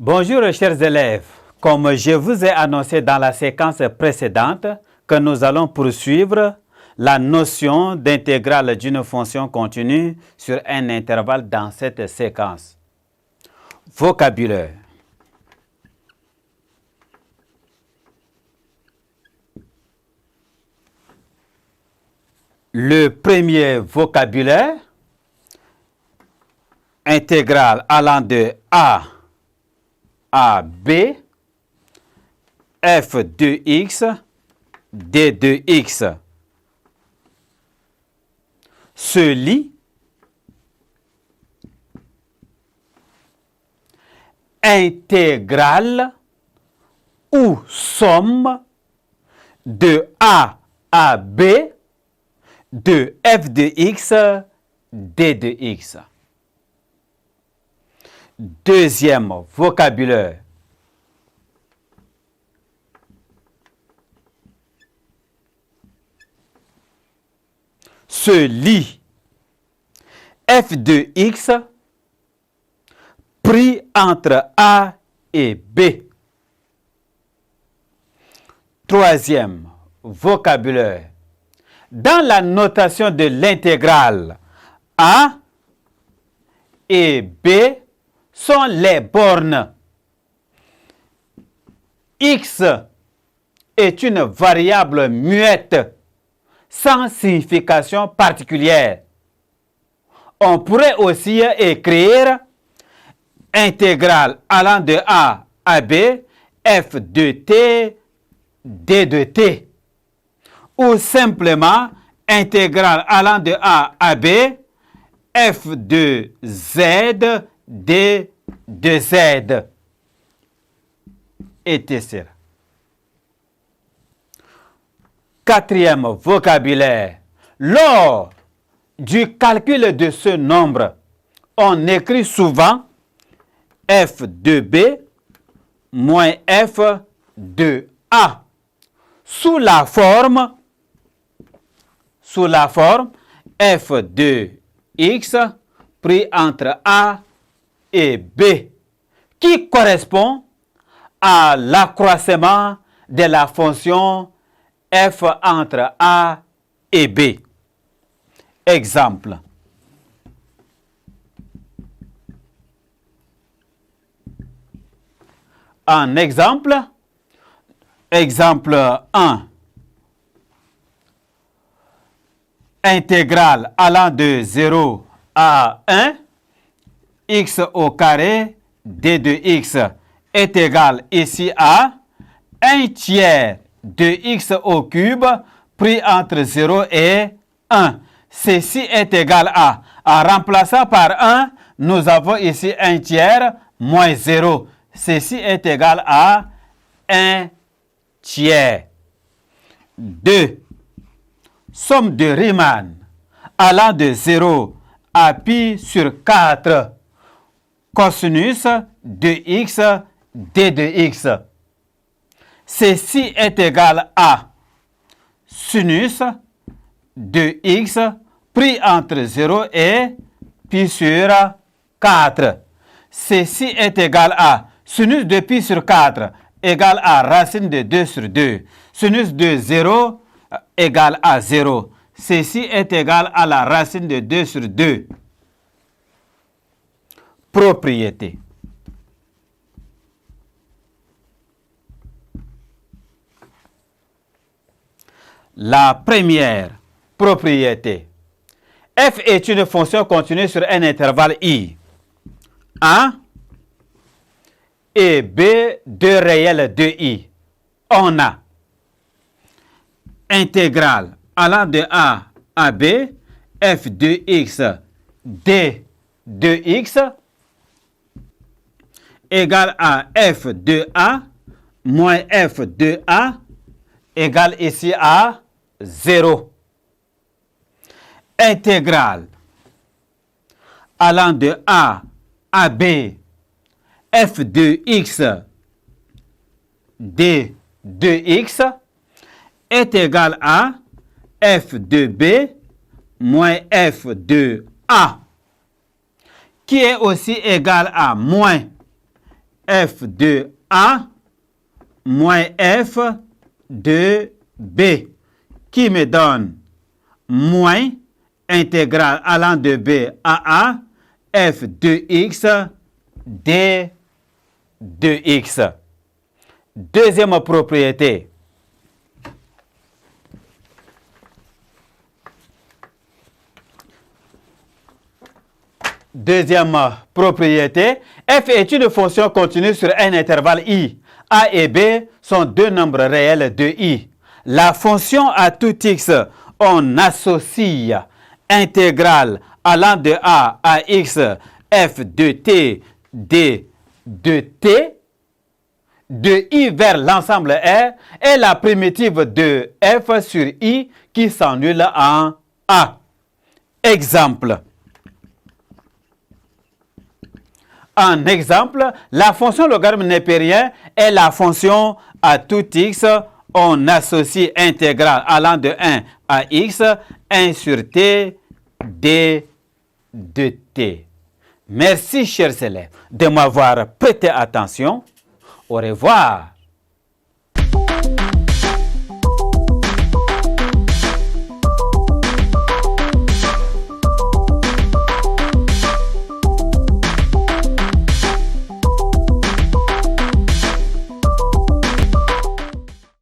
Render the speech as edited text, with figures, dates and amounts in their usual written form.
Bonjour chers élèves, comme je vous ai annoncé dans la séquence précédente que nous allons poursuivre la notion d'intégrale d'une fonction continue sur un intervalle dans cette séquence. Vocabulaire. Le premier vocabulaire, intégrale allant de A à B, f de x, d de x, se lit intégrale ou somme de A à B de f de x, d de x. Deuxième vocabulaire. Se lit f de x pris entre A et B. Troisième vocabulaire. Dans la notation de l'intégrale, A et B sont les bornes. X est une variable muette sans signification particulière. On pourrait aussi écrire intégrale allant de A à B, f de t, d de t. Ou simplement intégrale allant de A à B, f de z, d de z, etc. Quatrième vocabulaire. Lors du calcul de ce nombre, on écrit souvent f de b moins f de a sous la forme f de x pris entre a et b, qui correspond à l'accroissement de la fonction f entre a et b. Exemple. Un exemple. Exemple 1. Intégrale allant de 0 à 1, x au carré, d de x est égal ici à 1 tiers de x au cube pris entre 0 et 1. Ceci est égal à, en remplaçant par 1, nous avons ici 1 tiers moins 0. Ceci est égal à 1 tiers. 2. Somme de Riemann allant de 0 à pi sur 4. Cosinus de x, d de x. Ceci est égal à sinus de x pris entre 0 et pi sur 4. Ceci est égal à sinus de pi sur 4 égale à racine de 2 sur 2. Sinus de 0 égale à 0. Ceci est égal à la racine de 2 sur 2. Propriété. La première propriété. F est une fonction continue sur un intervalle I. A et B, deux réels de I. On a intégrale allant de A à B, f de x, d de x égale à f de A moins f de A égale ici à 0. Intégrale allant de A à B, f de x, d de x est égal à f de b moins f de a, qui est aussi égal à moins f de A moins f de B, qui me donne moins intégrale allant de B à A, f de x d de x. Deuxième propriété. Deuxième propriété, f est une fonction continue sur un intervalle i. A et B sont deux nombres réels de i. La fonction à tout x, on associe intégrale allant de A à x, f de t, d de t, de i vers l'ensemble R, est la primitive de f sur i qui s'annule en A. Exemple. En exemple, la fonction logarithme népérien est la fonction à tout x, on associe intégrale allant de 1 à x, 1 sur t, d de t. Merci, chers élèves, de m'avoir prêté attention. Au revoir.